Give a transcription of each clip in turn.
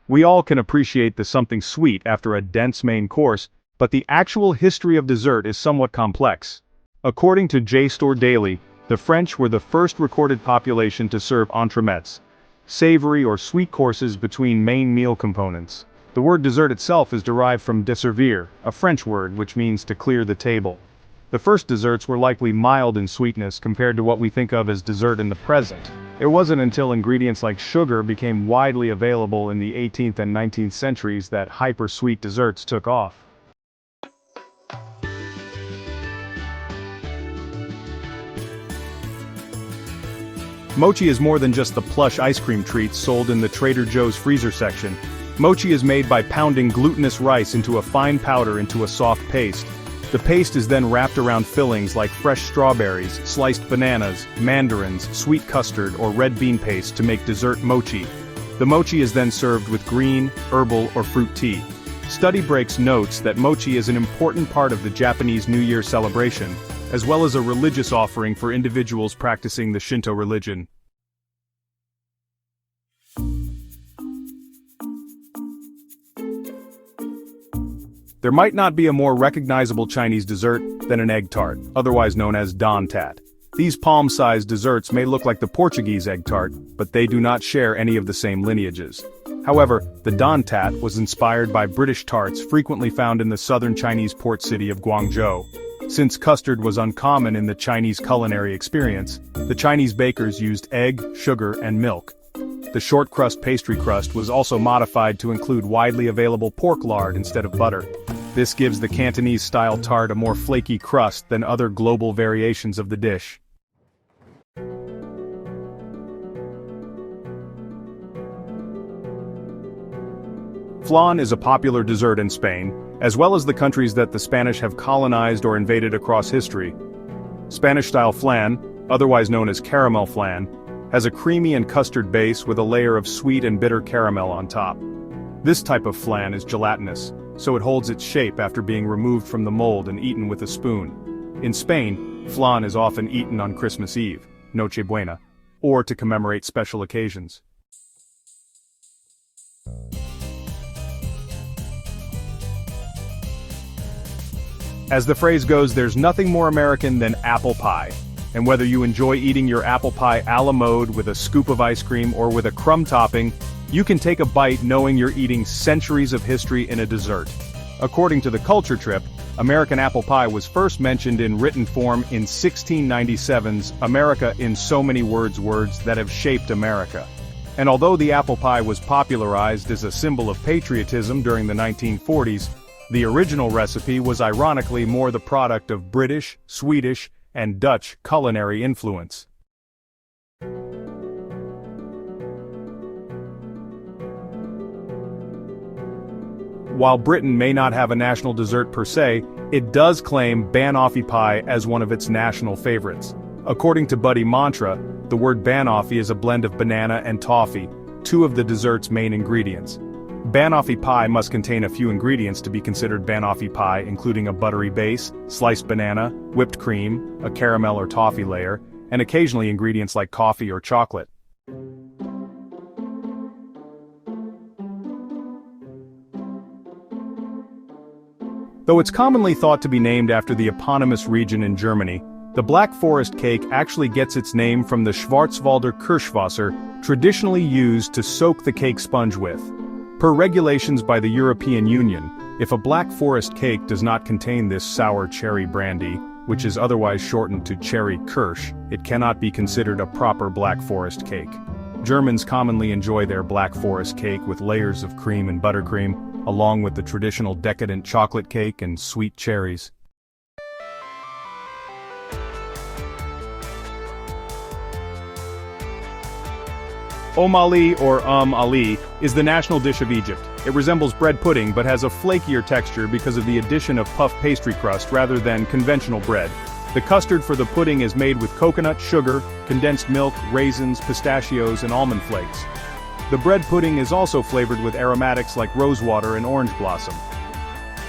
We all can appreciate the something sweet after a dense main course, but the actual history of dessert is somewhat complex. According to JSTOR Daily, the French were the first recorded population to serve entremets, savory or sweet courses between main meal components. The word dessert itself is derived from desservir, a French word which means to clear the table. The first desserts were likely mild in sweetness compared to what we think of as dessert in the present. It wasn't until ingredients like sugar became widely available in the 18th and 19th centuries that hyper-sweet desserts took off. Mochi is more than just the plush ice cream treats sold in the Trader Joe's freezer section. Mochi is made by pounding glutinous rice into a fine powder into a soft paste. The paste is then wrapped around fillings like fresh strawberries, sliced bananas, mandarins, sweet custard, or red bean paste to make dessert mochi. The mochi is then served with green, herbal, or fruit tea. Study Breaks notes that mochi is an important part of the Japanese New Year celebration, as well as a religious offering for individuals practicing the Shinto religion. There might not be a more recognizable Chinese dessert than an egg tart, otherwise known as Daan tat. These palm-sized desserts may look like the Portuguese egg tart, but they do not share any of the same lineages. However, the Daan tat was inspired by British tarts frequently found in the southern Chinese port city of Guangzhou. Since custard was uncommon in the Chinese culinary experience, the Chinese bakers used egg, sugar, and milk. The short crust pastry crust was also modified to include widely available pork lard instead of butter. This gives the Cantonese-style tart a more flaky crust than other global variations of the dish. Flan is a popular dessert in Spain, as well as the countries that the Spanish have colonized or invaded across history. Spanish-style flan, otherwise known as caramel flan, has a creamy and custard base with a layer of sweet and bitter caramel on top. This type of flan is gelatinous, so it holds its shape after being removed from the mold and eaten with a spoon. In Spain, flan is often eaten on Christmas Eve, Noche Buena, or to commemorate special occasions. As the phrase goes, there's nothing more American than apple pie. And whether you enjoy eating your apple pie a la mode with a scoop of ice cream or with a crumb topping, you can take a bite knowing you're eating centuries of history in a dessert. According to the Culture Trip, American apple pie was first mentioned in written form in 1697's America in So Many Words that Have Shaped America. And although the apple pie was popularized as a symbol of patriotism during the 1940s, the original recipe was ironically more the product of British, Swedish, and Dutch culinary influence. While Britain may not have a national dessert per se, it does claim Banoffee pie as one of its national favorites. According to Buddy Mantra, the word Banoffee is a blend of banana and toffee, two of the dessert's main ingredients. Banoffee pie must contain a few ingredients to be considered Banoffee pie, including a buttery base, sliced banana, whipped cream, a caramel or toffee layer, and occasionally ingredients like coffee or chocolate. Though it's commonly thought to be named after the eponymous region in Germany, the Black Forest cake actually gets its name from the Schwarzwälder Kirschwasser, traditionally used to soak the cake sponge with. Per regulations by the European Union, if a Black Forest cake does not contain this sour cherry brandy, which is otherwise shortened to cherry Kirsch, it cannot be considered a proper Black Forest cake. Germans commonly enjoy their Black Forest cake with layers of cream and buttercream, along with the traditional decadent chocolate cake and sweet cherries. Omali or ali is the national dish of Egypt. It resembles bread pudding but has a flakier texture because of the addition of puff pastry crust rather than conventional bread. The custard for the pudding is made with coconut, sugar, condensed milk, raisins, pistachios, and almond flakes. The bread pudding is also flavored with aromatics like rosewater and orange blossom.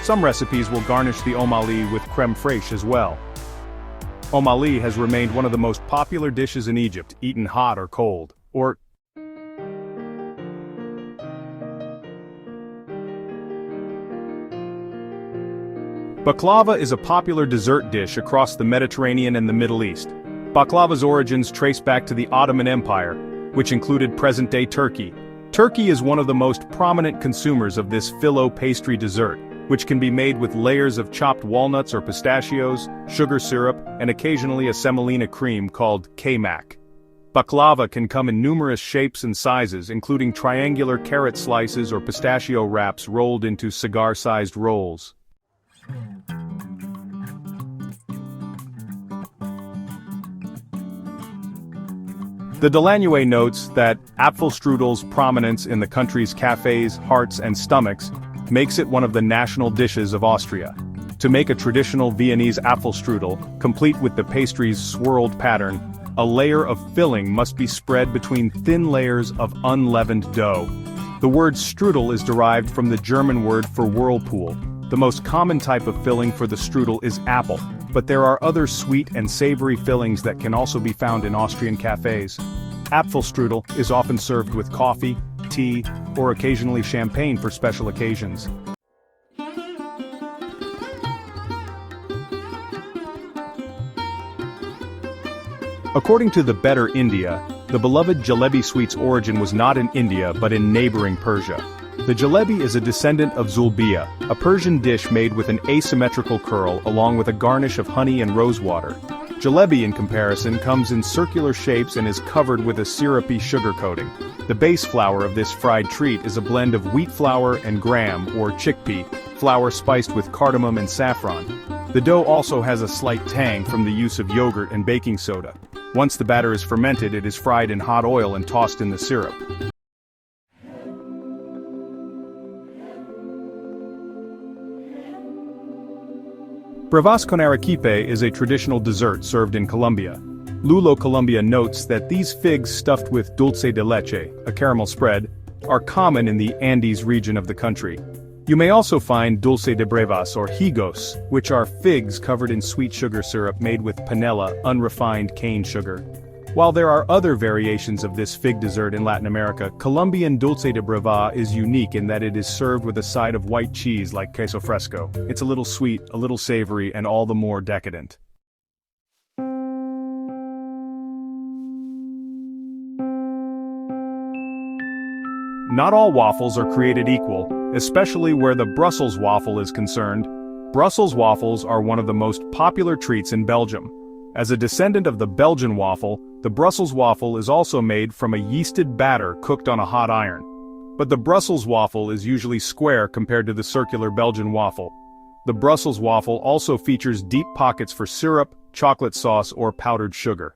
Some recipes will garnish the omali with crème fraîche as well. Omali has remained one of the most popular dishes in Egypt, eaten hot or cold, or Baklava is a popular dessert dish across the Mediterranean and the Middle East. Baklava's origins trace back to the Ottoman Empire, which included present-day Turkey. Turkey is one of the most prominent consumers of this filo pastry dessert, which can be made with layers of chopped walnuts or pistachios, sugar syrup, and occasionally a semolina cream called kaymak. Baklava can come in numerous shapes and sizes, including triangular carrot slices or pistachio wraps rolled into cigar-sized rolls. The Delannoy notes that Apfelstrudel's prominence in the country's cafes, hearts, and stomachs makes it one of the national dishes of Austria. To make a traditional Viennese Apfelstrudel, complete with the pastry's swirled pattern, a layer of filling must be spread between thin layers of unleavened dough. The word strudel is derived from the German word for whirlpool. The most common type of filling for the strudel is apple, but there are other sweet and savory fillings that can also be found in Austrian cafes. Apfelstrudel is often served with coffee, tea, or occasionally champagne for special occasions. According to the Better India, the beloved Jalebi sweet's origin was not in India but in neighboring Persia. The jalebi is a descendant of zulbiya, a Persian dish made with an asymmetrical curl along with a garnish of honey and rosewater. Jalebi, in comparison, comes in circular shapes and is covered with a syrupy sugar coating. The base flour of this fried treat is a blend of wheat flour and gram, or chickpea, flour spiced with cardamom and saffron. The dough also has a slight tang from the use of yogurt and baking soda. Once the batter is fermented, it is fried in hot oil and tossed in the syrup. Brevas con arequipe is a traditional dessert served in Colombia. Lulo Colombia notes that these figs stuffed with dulce de leche, a caramel spread, are common in the Andes region of the country. You may also find dulce de brevas or higos, which are figs covered in sweet sugar syrup made with panela, unrefined cane sugar. While there are other variations of this fig dessert in Latin America, Colombian dulce de breva is unique in that it is served with a side of white cheese like queso fresco. It's a little sweet, a little savory, and all the more decadent. Not all waffles are created equal, especially where the Brussels waffle is concerned. Brussels waffles are one of the most popular treats in Belgium. As a descendant of the Belgian waffle, the Brussels waffle is also made from a yeasted batter cooked on a hot iron. But the Brussels waffle is usually square compared to the circular Belgian waffle. The Brussels waffle also features deep pockets for syrup, chocolate sauce, or powdered sugar.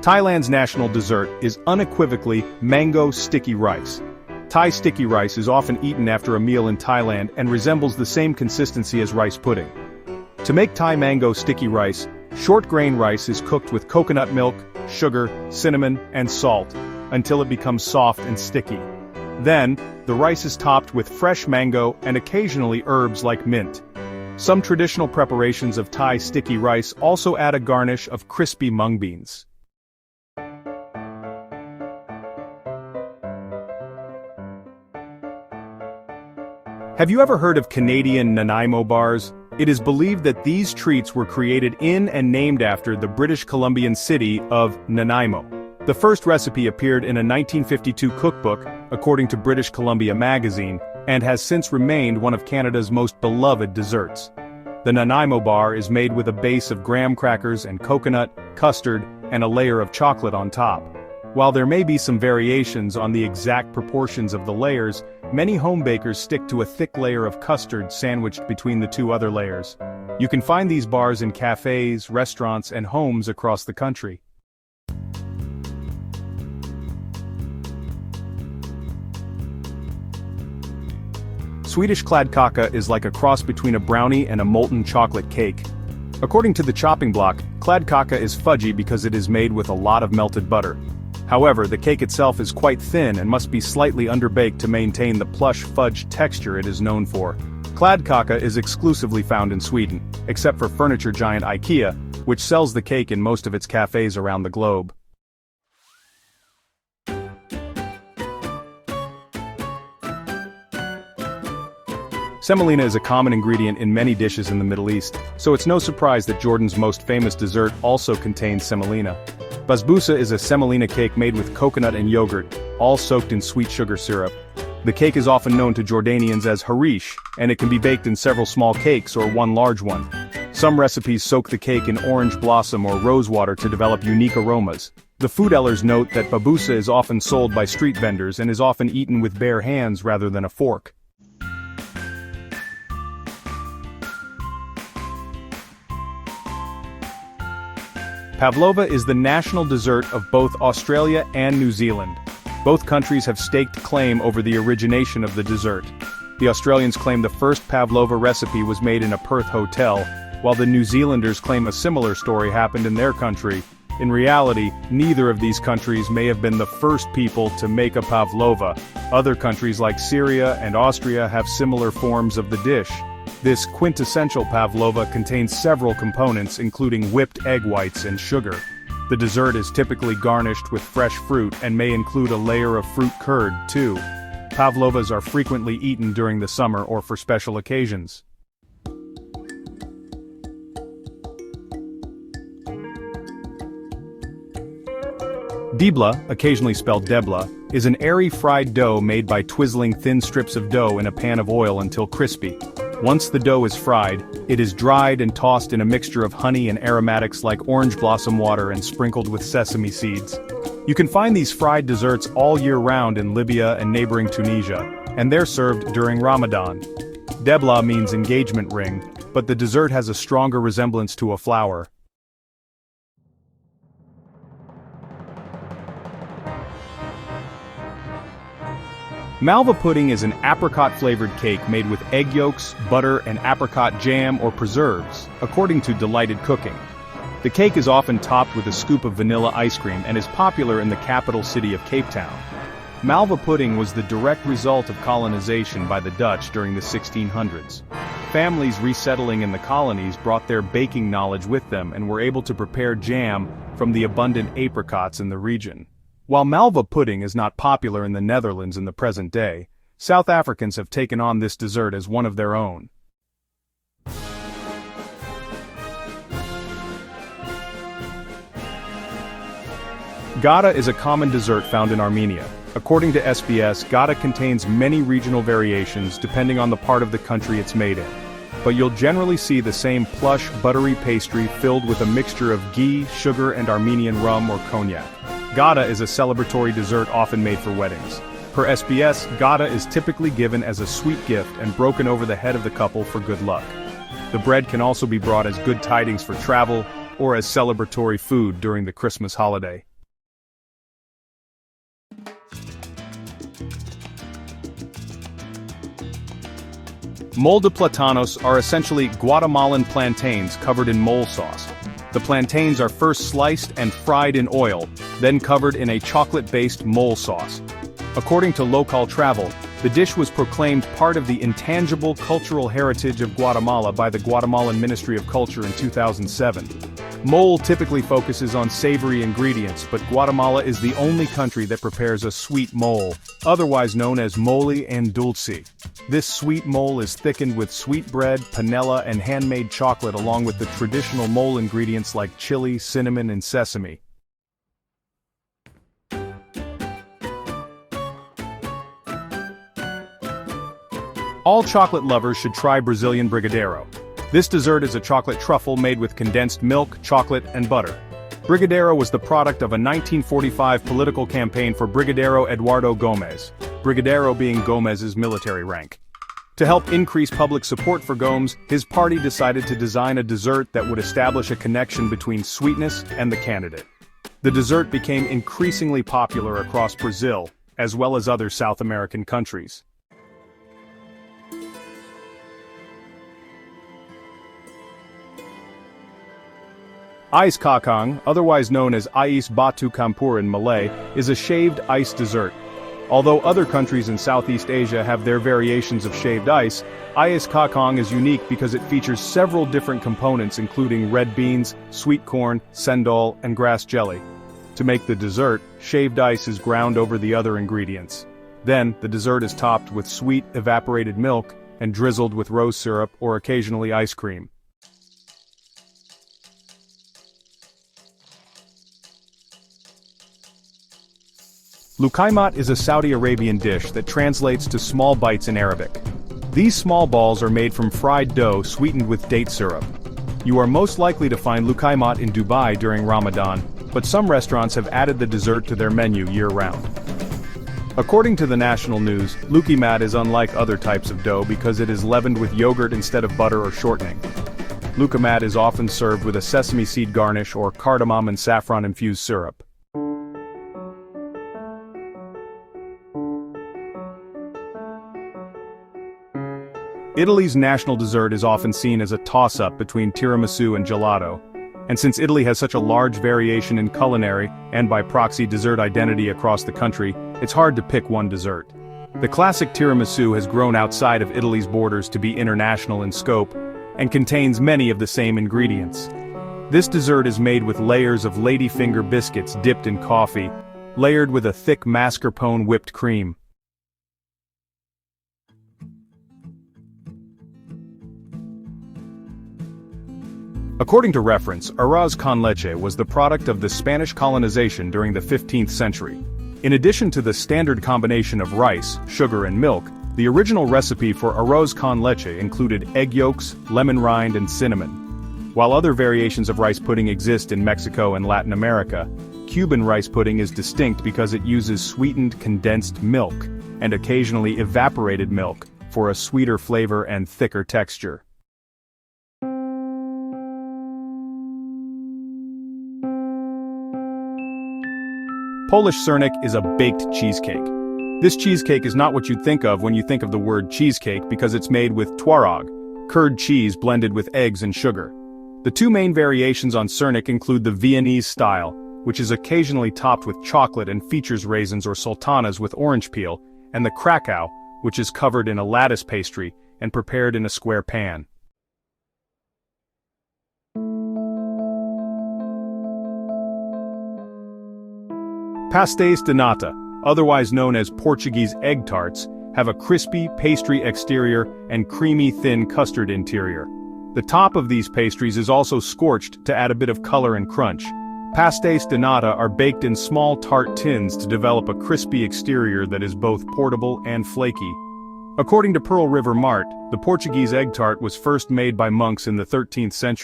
Thailand's national dessert is unequivocally mango sticky rice. Thai sticky rice is often eaten after a meal in Thailand and resembles the same consistency as rice pudding. To make Thai mango sticky rice, short grain rice is cooked with coconut milk, sugar, cinnamon, and salt, until it becomes soft and sticky. Then, the rice is topped with fresh mango and occasionally herbs like mint. Some traditional preparations of Thai sticky rice also add a garnish of crispy mung beans. Have you ever heard of Canadian Nanaimo bars? It is believed that these treats were created in and named after the British Columbian city of Nanaimo. The first recipe appeared in a 1952 cookbook, according to British Columbia magazine, and has since remained one of Canada's most beloved desserts. The Nanaimo bar is made with a base of graham crackers and coconut, custard, and a layer of chocolate on top. While there may be some variations on the exact proportions of the layers, many home bakers stick to a thick layer of custard sandwiched between the two other layers. You can find these bars in cafes, restaurants, and homes across the country. Swedish Kladdkaka is like a cross between a brownie and a molten chocolate cake. According to the chopping block, Kladdkaka is fudgy because it is made with a lot of melted butter. However, the cake itself is quite thin and must be slightly underbaked to maintain the plush fudge texture it is known for. Kladdkaka is exclusively found in Sweden, except for furniture giant IKEA, which sells the cake in most of its cafes around the globe. Semolina is a common ingredient in many dishes in the Middle East, so it's no surprise that Jordan's most famous dessert also contains semolina. Basbousa is a semolina cake made with coconut and yogurt, all soaked in sweet sugar syrup. The cake is often known to Jordanians as harish, and it can be baked in several small cakes or one large one. Some recipes soak the cake in orange blossom or rose water to develop unique aromas. The food-ellers note that basbousa is often sold by street vendors and is often eaten with bare hands rather than a fork. Pavlova is the national dessert of both Australia and New Zealand. Both countries have staked claim over the origination of the dessert. The Australians claim the first pavlova recipe was made in a Perth hotel, while the New Zealanders claim a similar story happened in their country. In reality, neither of these countries may have been the first people to make a pavlova. Other countries like Syria and Austria have similar forms of the dish. This quintessential pavlova contains several components including whipped egg whites and sugar. The dessert is typically garnished with fresh fruit and may include a layer of fruit curd, too. Pavlovas are frequently eaten during the summer or for special occasions. Diblah, occasionally spelled Debla, is an airy fried dough made by twizzling thin strips of dough in a pan of oil until crispy. Once the dough is fried, it is dried and tossed in a mixture of honey and aromatics like orange blossom water and sprinkled with sesame seeds. You can find these fried desserts all year round in Libya and neighboring Tunisia, and they're served during Ramadan. Debla means engagement ring, but the dessert has a stronger resemblance to a flower. Malva pudding is an apricot-flavored cake made with egg yolks, butter, and apricot jam or preserves, according to Delighted Cooking. The cake is often topped with a scoop of vanilla ice cream and is popular in the capital city of Cape Town. Malva pudding was the direct result of colonization by the Dutch during the 1600s. Families resettling in the colonies brought their baking knowledge with them and were able to prepare jam from the abundant apricots in the region. While Malva pudding is not popular in the Netherlands in the present day, South Africans have taken on this dessert as one of their own. Gata is a common dessert found in Armenia. According to SBS, Gata contains many regional variations depending on the part of the country it's made in. But you'll generally see the same plush, buttery pastry filled with a mixture of ghee, sugar, and Armenian rum or cognac. Gata is a celebratory dessert often made for weddings. Per SBS, Gata is typically given as a sweet gift and broken over the head of the couple for good luck. The bread can also be brought as good tidings for travel, or as celebratory food during the Christmas holiday. Mole de plátanos are essentially Guatemalan plantains covered in mole sauce. The plantains are first sliced and fried in oil, then covered in a chocolate-based mole sauce. According to Local Travel, the dish was proclaimed part of the intangible cultural heritage of Guatemala by the Guatemalan Ministry of Culture in 2007. Mole typically focuses on savory ingredients, but Guatemala is the only country that prepares a sweet mole, otherwise known as mole and dulce. This sweet mole is thickened with sweet bread, panela, and handmade chocolate along with the traditional mole ingredients like chili, cinnamon, and sesame. All chocolate lovers should try Brazilian Brigadeiro. This dessert is a chocolate truffle made with condensed milk, chocolate, and butter. Brigadeiro was the product of a 1945 political campaign for Brigadeiro Eduardo Gomes, Brigadeiro being Gomes's military rank. To help increase public support for Gomes, his party decided to design a dessert that would establish a connection between sweetness and the candidate. The dessert became increasingly popular across Brazil, as well as other South American countries. Ais kacang, otherwise known as ais batu campur in Malay, is a shaved ice dessert. Although other countries in Southeast Asia have their variations of shaved ice, ais kacang is unique because it features several different components including red beans, sweet corn, sendol, and grass jelly. To make the dessert, shaved ice is ground over the other ingredients. Then, the dessert is topped with sweet, evaporated milk, and drizzled with rose syrup or occasionally ice cream. Luqaimat is a Saudi Arabian dish that translates to small bites in Arabic. These small balls are made from fried dough sweetened with date syrup. You are most likely to find Luqaimat in Dubai during Ramadan, but some restaurants have added the dessert to their menu year-round. According to the national news, Luqaimat is unlike other types of dough because it is leavened with yogurt instead of butter or shortening. Luqaimat is often served with a sesame seed garnish or cardamom and saffron-infused syrup. Italy's national dessert is often seen as a toss-up between tiramisu and gelato. And since Italy has such a large variation in culinary, and by proxy dessert identity across the country, it's hard to pick one dessert. The classic tiramisu has grown outside of Italy's borders to be international in scope, and contains many of the same ingredients. This dessert is made with layers of ladyfinger biscuits dipped in coffee, layered with a thick mascarpone whipped cream. According to reference, arroz con leche was the product of the Spanish colonization during the 15th century. In addition to the standard combination of rice, sugar and milk, the original recipe for arroz con leche included egg yolks, lemon rind and cinnamon. While other variations of rice pudding exist in Mexico and Latin America, Cuban rice pudding is distinct because it uses sweetened condensed milk, and occasionally evaporated milk, for a sweeter flavor and thicker texture. Polish syrnik is a baked cheesecake. This cheesecake is not what you'd think of when you think of the word cheesecake because it's made with twaróg, curd cheese blended with eggs and sugar. The two main variations on syrnik include the Viennese style, which is occasionally topped with chocolate and features raisins or sultanas with orange peel, and the Krakow, which is covered in a lattice pastry and prepared in a square pan. Pastéis de nata, otherwise known as Portuguese egg tarts, have a crispy, pastry exterior and creamy, thin custard interior. The top of these pastries is also scorched to add a bit of color and crunch. Pastéis de nata are baked in small tart tins to develop a crispy exterior that is both portable and flaky. According to Pearl River Mart, the Portuguese egg tart was first made by monks in the 13th century.